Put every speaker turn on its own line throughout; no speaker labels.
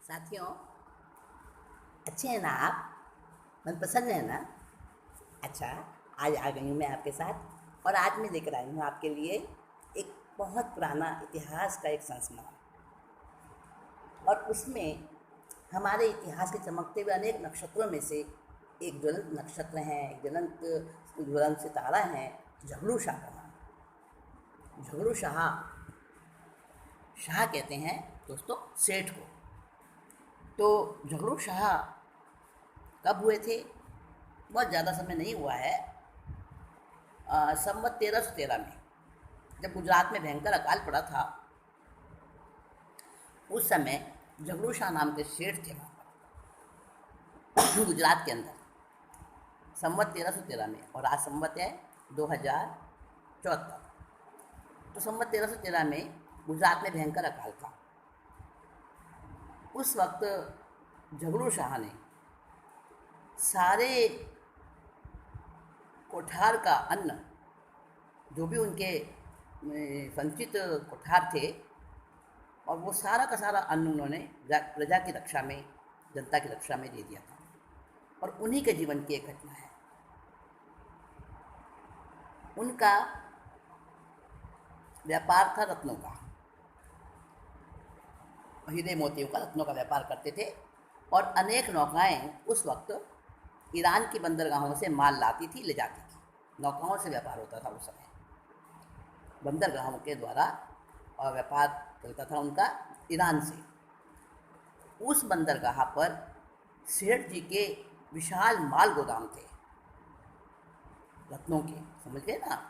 साथियों, अच्छे हैं ना आप? मनपसंद है ना? अच्छा, आज आ गई हूँ मैं आपके साथ और आज मैं लेकर आई हूँ आपके लिए एक बहुत पुराना इतिहास का एक संस्मरण। और उसमें हमारे इतिहास के चमकते हुए अनेक नक्षत्रों में से एक ज्वलंत नक्षत्र हैं, एक ज्वलंत सितारा हैं, झगड़ू शाह का नाम। झगड़ू शाह, शाह कहते हैं दोस्तों सेठ को। तो झगड़ू शाह कब हुए थे? बहुत ज़्यादा समय नहीं हुआ है। संवत 1313 में जब गुजरात में भयंकर अकाल पड़ा था, उस समय झगड़ू शाह नाम के सेठ थे वहाँ पर गुजरात के अंदर, संवत 1313 में। और आज संवत है 2074। तो संवत 1313 में गुजरात में भयंकर अकाल था। उस वक्त झगड़ू शाह ने सारे कोठार का अन्न, जो भी उनके संचित कोठार थे, और वो सारा का सारा अन्न उन्होंने प्रजा की रक्षा में, जनता की रक्षा में दे दिया था। और उन्हीं के जीवन की एक घटना है। उनका व्यापार था रत्नों का, हीरे मोतियों का, रत्नों का व्यापार करते थे। और अनेक नौकाएं उस वक्त ईरान की बंदरगाहों से माल लाती थी, ले जाती थी। नौकाओं से व्यापार होता था उस समय, बंदरगाहों के द्वारा और व्यापार चलता था उनका ईरान से। उस बंदरगाह पर सेठ जी के विशाल माल गोदाम थे, रत्नों के, समझ गए ना,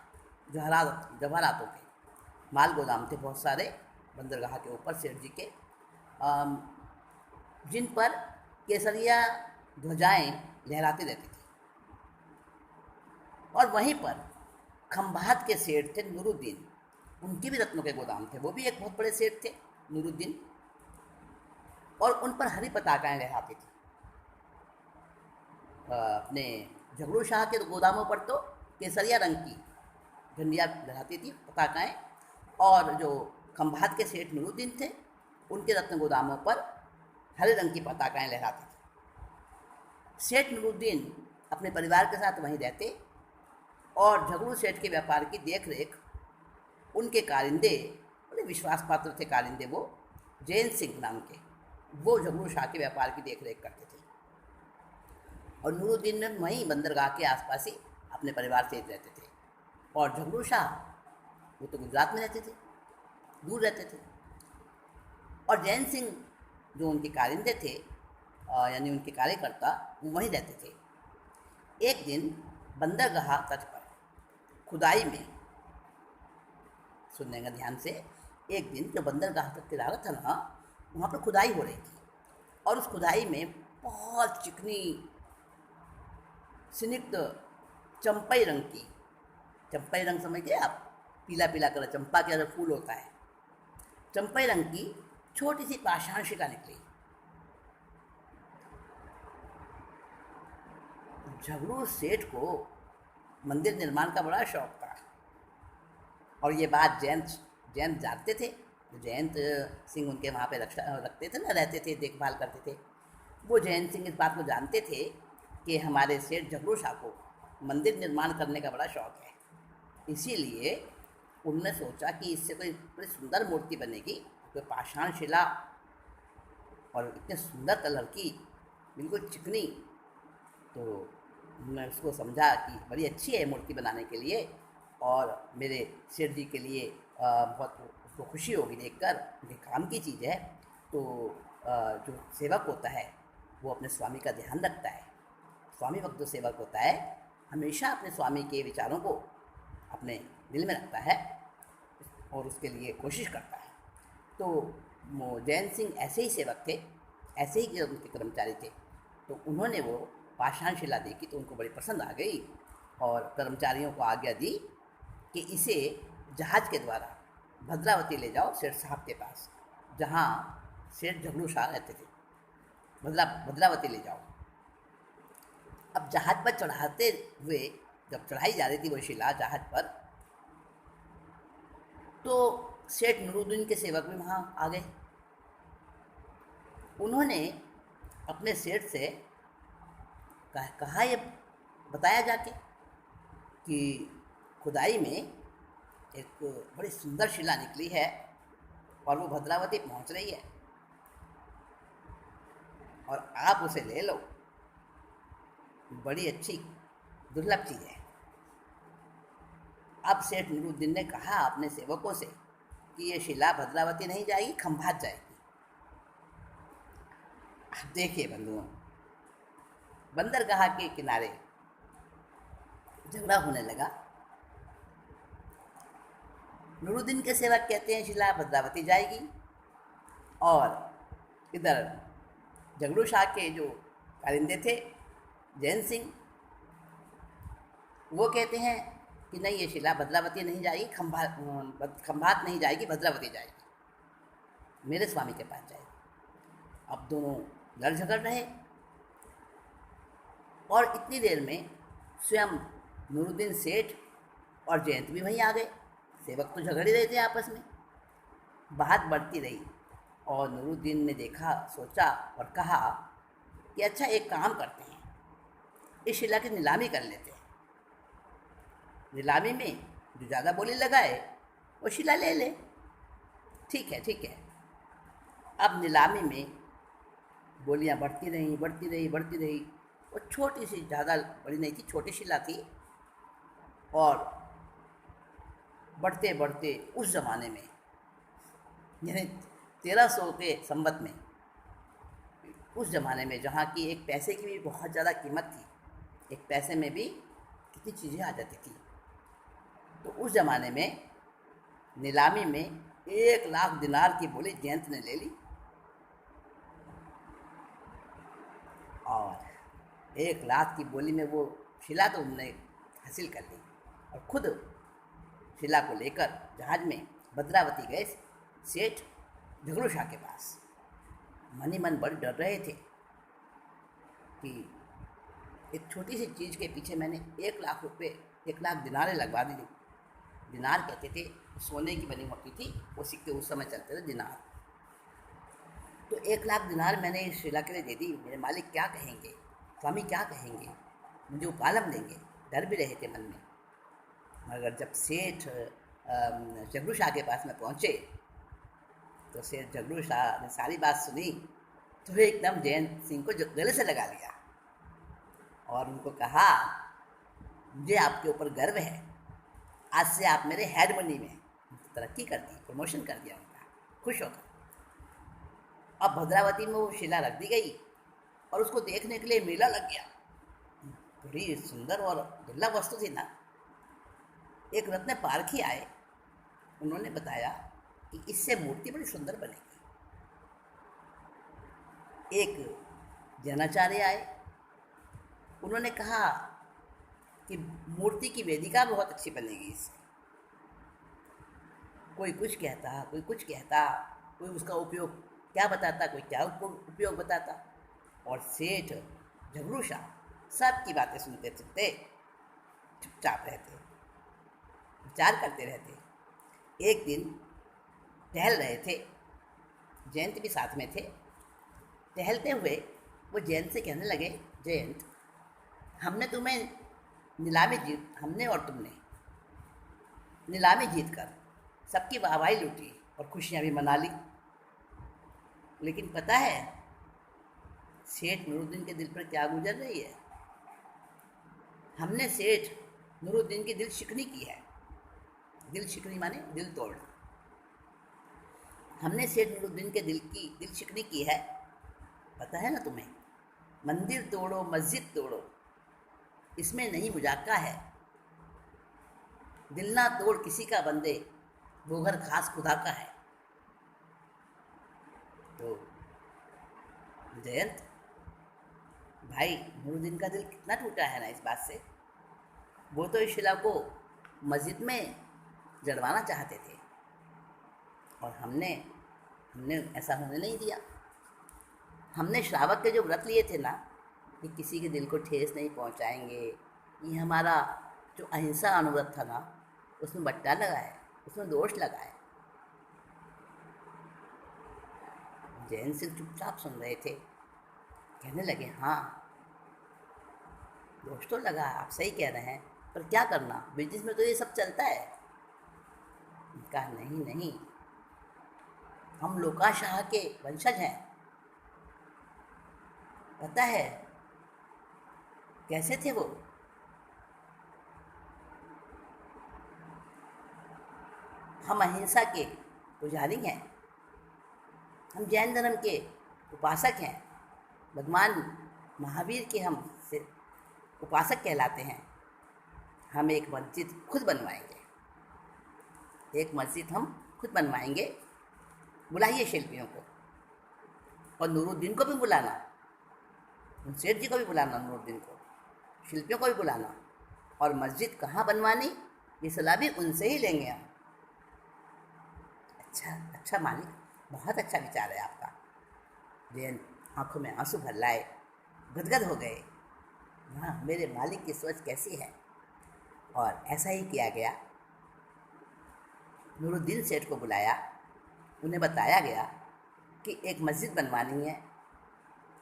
जवाहरातों के माल गोदाम थे बहुत सारे बंदरगाह के ऊपर सेठ जी के, जिन पर केसरिया ध्वजाएं लहराती रहती थी। और वहीं पर खंभात के सेठ थे नूरुद्दीन, उनके भी रत्नों के गोदाम थे। वो भी एक बहुत बड़े सेठ थे नूरुद्दीन, और उन पर हरी पताकाएं लहराती थी। अपने झगड़ू शाह के गोदामों पर तो केसरिया रंग की झंडियाँ लहराती थी, पताकाएं। और जो खंभात के सेठ नूरुद्दीन थे, उनके रत्न गोदामों पर हरे रंग की पताकाएं लहराती थी। सेठ नूरुद्दीन अपने परिवार के साथ वहीं रहते, और झगड़ू सेठ के व्यापार की देख रेख उनके कारिंदे, बड़े विश्वास पात्र थे कारिंदे वो, जैन सिंह नाम के, वो झगड़ू शाह के व्यापार की देख रेख करते थे। और नूरुद्दीन ने वहीं बंदरगाह के आसपास ही अपने परिवार से रहते थे। और झगड़ू शाह वो तो गुजरात में रहते थे, दूर रहते थे। और जैन सिंह जो उनके कारिंदे थे, यानी उनके कार्यकर्ता, वो वहीं रहते थे। एक दिन बंदरगाह तट पर खुदाई में, सुनेंगे ध्यान से, एक दिन जो बंदरगाह तट के लागत था ना, वहाँ पर खुदाई हो रही थी। और उस खुदाई में बहुत चिकनी स्निग्ध चंपई रंग की, चंपई रंग समझिए आप, पीला पीला कलर, चंपा के अंदर फूल होता है, चंपई रंग की छोटी सी पाषाण शिका निकली। झगड़ू सेठ को मंदिर निर्माण का बड़ा शौक था, और ये बात जयंत जानते थे। जयंत सिंह उनके वहाँ पे रक्षा रखते थे ना, रहते थे, देखभाल करते थे। वो जयंत सिंह इस बात को जानते थे कि हमारे सेठ झगड़ू शाह को मंदिर निर्माण करने का बड़ा शौक है। इसीलिए उन्होंने सोचा कि इससे कोई बड़ी सुंदर मूर्ति बनेगी, कोई पाषाण शिला और इतने सुंदर कलर की, बिल्कुल चिकनी। तो मैं उसको समझा कि बड़ी अच्छी है मूर्ति बनाने के लिए, और मेरे सेठ जी के लिए बहुत उसको खुशी होगी देखकर, उनके काम की चीज़ है। तो जो सेवक होता है वो अपने स्वामी का ध्यान रखता है। स्वामी वक्त जो सेवक होता है हमेशा अपने स्वामी के विचारों को अपने दिल में रखता है और उसके लिए कोशिश करता है। तो जैन सिंह ऐसे ही सेवक थे, ऐसे ही उनके कर्मचारी थे। तो उन्होंने वो पाषाण शिला देखी तो उनको बड़ी पसंद आ गई, और कर्मचारियों को आज्ञा दी कि इसे जहाज़ के द्वारा भद्रावती ले जाओ, सेठ साहब के पास, जहाँ सेठ झगड़ू शाह रहते थे। भद्रावती ले जाओ। अब जहाज़ पर चढ़ाते हुए, जब चढ़ाई जा रही थी वो शिला जहाज़ पर, तो सेठ नूरुद्दीन के सेवक भी वहाँ आ गए। उन्होंने अपने सेठ से कहा, ये बताया जाके कि खुदाई में एक बड़ी सुंदर शिला निकली है और वो भद्रावती पहुंच रही है और आप उसे ले लो, बड़ी अच्छी दुर्लभ चीज़ है। अब सेठ नुरुद्दीन ने कहा अपने सेवकों से कि ये शिला भद्रावती नहीं जाएगी, खंभात जाएगी। अब देखिए बंधुओं, बंदरगाह के किनारे झगड़ा होने लगा। नुरुद्दीन के सेवक कहते हैं शिला भद्रावती जाएगी, और इधर झगड़ू शाह के जो कारिंदे थे जैन सिंह, वो कहते हैं कि नहीं, ये शिला भद्रावती नहीं जाएगी, खंभात नहीं जाएगी, भद्रावती जाएगी, मेरे स्वामी के पास जाएगी। अब दोनों लड़ झगड़ रहे और इतनी देर में स्वयं नुरुद्दीन सेठ और जयंत भी वहीं आ गए। सेवक तो झगड़ ही रहे थे आपस में। बात बढ़ती रही और नुरुद्दीन ने देखा, सोचा और कहा कि अच्छा एक काम करते हैं, इस शिला की नीलामी कर लेते हैं। नीलामी में जो ज़्यादा बोली लगाए वो शिला ले ले। ठीक है, ठीक है। अब नीलामी में बोलियां बढ़ती रही। वो छोटी सी, ज़्यादा बड़ी नहीं थी, छोटी शिला थी। और बढ़ते बढ़ते उस ज़माने में, यानी 1300 के संवत में, उस ज़माने में जहाँ की एक पैसे की भी बहुत ज़्यादा कीमत थी, एक पैसे में भी कितनी चीज़ें आ जाती थी, तो उस ज़माने में नीलामी में 1 लाख दिनार की बोली जयंत ने ले ली। और 1 लाख की बोली में वो शिला तो उन्होंने हासिल कर ली और खुद शिला को लेकर जहाज में भद्रावती गए सेठ झगड़ू शाह के पास। मन ही मन बड़े डर रहे थे कि एक छोटी सी चीज़ के पीछे मैंने 1 लाख रुपए, 1 लाख दिनारें लगवा दी। दिनार कहते थे, सोने की बनी होती थी, वो सिक्के उस समय चलते थे दिनार। तो 1 लाख दिनार मैंने इस शिला के लिए दे दी। मेरे मालिक क्या कहेंगे, स्वामी क्या कहेंगे, मुझे उपालम देंगे, डर भी रहे थे मन में। मगर जब सेठ झगड़ू शाह के पास में पहुँचे तो सेठ झगड़ू शाह ने सारी बात सुनी तो एकदम जयंत सिंह को गले से लगा लिया और उनको कहा, मुझे आपके ऊपर गर्व है, आज से आप मेरे हेड मनी में तरक्की कर दी, प्रमोशन कर दिया उनका, खुश होकर। अब भद्रावती में वो शिला रख दी गई और उसको देखने के लिए मेला लग गया। बड़ी सुंदर और दुर्लभ वस्तु थी ना। एक रत्न पारखी आए, उन्होंने बताया कि इससे मूर्ति बड़ी सुंदर बनेगी। एक जैनाचार्य आए, उन्होंने कहा कि मूर्ति की वेदिका बहुत अच्छी बनेगी इससे। कोई कुछ कहता, कोई कुछ कहता, कोई उसका उपयोग क्या बताता, कोई क्या उपयोग बताता। और सेठ झगड़ू शाह सबकी बातें सुनते सुनते चुपचाप रहते, विचार करते रहते। एक दिन टहल रहे थे, जयंत भी साथ में थे। टहलते हुए वो जयंत से कहने लगे, जयंत, हमने और तुमने नीलामी जीत कर सबकी वाहवाही लूटी और खुशियाँ भी मना ली, लेकिन पता है सेठ नुरुद्दीन के दिल पर क्या गुजर रही है? हमने सेठ नुरुद्दीन की दिल शिकनी की है। दिल शिकनी माने दिल तोड़। हमने सेठ नुरुद्दीन के दिल शिकनी की है, पता है ना तुम्हें? मंदिर तोड़ो, मस्जिद तोड़ो, इसमें नहीं मुजाका है। दिल ना तोड़ किसी का बंदे, वो घर खास खुदा का है। तो जयंत भाई, नुरुद्दीन का दिल कितना टूटा है ना इस बात से। वो तो इस शिला को मस्जिद में जड़वाना चाहते थे और हमने ऐसा होने नहीं दिया। हमने श्रावक के जो व्रत लिए थे ना कि किसी के दिल को ठेस नहीं पहुंचाएंगे, ये हमारा जो अहिंसा अनुव्रत था ना, उसमें बट्टा लगा है, उसमें दोष लगा है। जैन सिंह चुपचाप सुन रहे थे। कहने लगे, हाँ दोष तो लगा, आप सही कह रहे हैं, पर क्या करना, बिजनेस में तो ये सब चलता है। कहा, नहीं नहीं, हम लोकाशाह के वंशज हैं। पता है कैसे थे वो? हम अहिंसा के पुजारी हैं, हम जैन धर्म के उपासक हैं, भगवान महावीर के हम उपासक कहलाते हैं। हम एक मस्जिद खुद बनवाएंगे, एक मस्जिद हम खुद बनवाएंगे। बुलाइए शिल्पियों को, और नूरुद्दीन को भी बुलाना, उन सेठ जी को भी बुलाना, नूरुद्दीन को, शिल्पियों को भी बुलाना, और मस्जिद कहाँ बनवानी ये सलाह भी उनसे ही लेंगे हम। अच्छा मालिक, बहुत अच्छा विचार है आपका। जैन आंखों में आंसू भर लाए, गदगद हो गए। हाँ, मेरे मालिक की सोच कैसी है। और ऐसा ही किया गया। नूरुद्दीन सेठ को बुलाया, उन्हें बताया गया कि एक मस्जिद बनवानी है,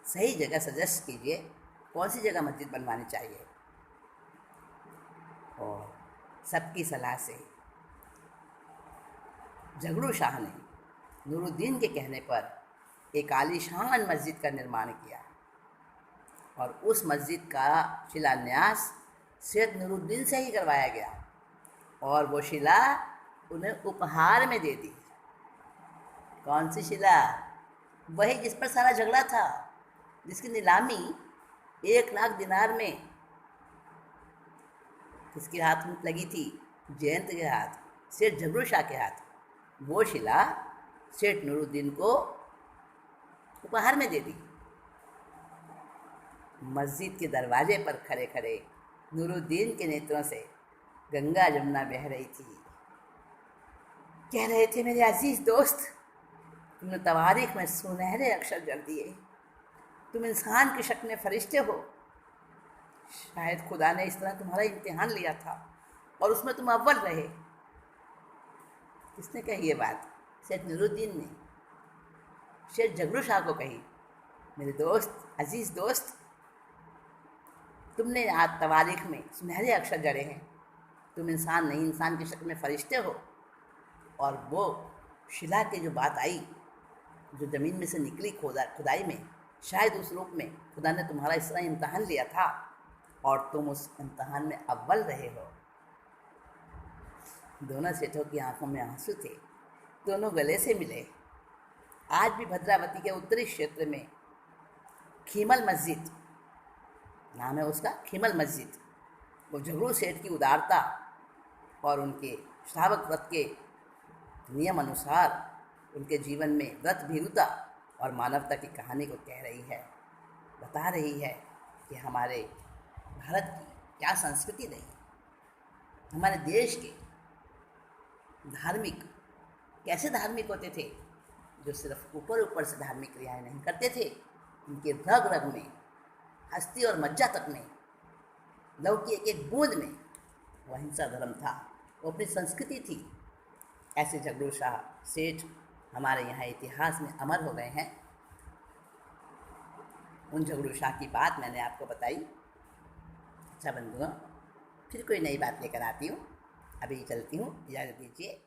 सही जगह सजेस्ट कीजिए, कौन सी जगह मस्जिद बनवानी चाहिए। और सबकी सलाह से झगड़ू शाह ने नूरुद्दीन के कहने पर एक आलीशान मस्जिद का निर्माण किया, और उस मस्जिद का शिलान्यास सैयद नूरुद्दीन से ही करवाया गया, और वो शिला उन्हें उपहार में दे दी। कौन सी शिला? वही जिस पर सारा झगड़ा था, जिसकी नीलामी 1 लाख दिनार में किसके हाथ में लगी थी? जयंत के हाथ, सेठ झगड़ू शाह के हाथ। वो शिला सेठ नूरुद्दीन को उपहार में दे दी। मस्जिद के दरवाजे पर खड़े खड़े नूरुद्दीन के नेत्रों से गंगा जमुना बह रही थी। कह रहे थे, मेरे अजीज दोस्त, तुमने तवारीख में सुनहरे अक्षर जड़ दिए, तुम इंसान की शक्ल में फरिश्ते हो। शायद खुदा ने इस तरह तुम्हारा इम्तिहान लिया था और उसमें तुम अव्वल रहे। किसने कही ये बात? सेठ नूरुद्दीन ने शेठ झगड़ू शाह को कही। मेरे दोस्त, अजीज दोस्त, तुमने आज तवारीख में सुनहरे अक्षर जड़े हैं। तुम इंसान नहीं, इंसान की शक्ल में फरिश्ते हो। और वो शिला की जो बात आई, जो ज़मीन में से निकली खुदाई में, शायद उस रूप में खुदा ने तुम्हारा इस तरह इम्तहान लिया था और तुम उस इम्तहान में अव्वल रहे हो। दोनों सेठों की आंखों में आंसू थे, दोनों गले से मिले। आज भी भद्रावती के उत्तरी क्षेत्र में खीमल मस्जिद नाम है उसका, खीमल मस्जिद, वो झगड़ू सेठ की उदारता और उनके श्रावक व्रत के नियम अनुसार उनके जीवन में व्रत भीरुता और मानवता की कहानी को कह रही है, बता रही है कि हमारे भारत की क्या संस्कृति रही, हमारे देश के धार्मिक कैसे धार्मिक होते थे, जो सिर्फ ऊपर ऊपर से धार्मिक क्रियाएं नहीं करते थे, उनके रग रग में, हस्ती और मज्जा तक में, लव की एक एक बूंद में वो अहिंसा धर्म था, वो अपनी संस्कृति थी। ऐसे झगड़ू शाह सेठ हमारे यहाँ इतिहास में अमर हो गए हैं। उन झगड़ू शाह की बात मैंने आपको बताई। अच्छा बंधुओं, फिर कोई नई बात लेकर आती हूँ। अभी चलती हूँ, इजाज़त दीजिए।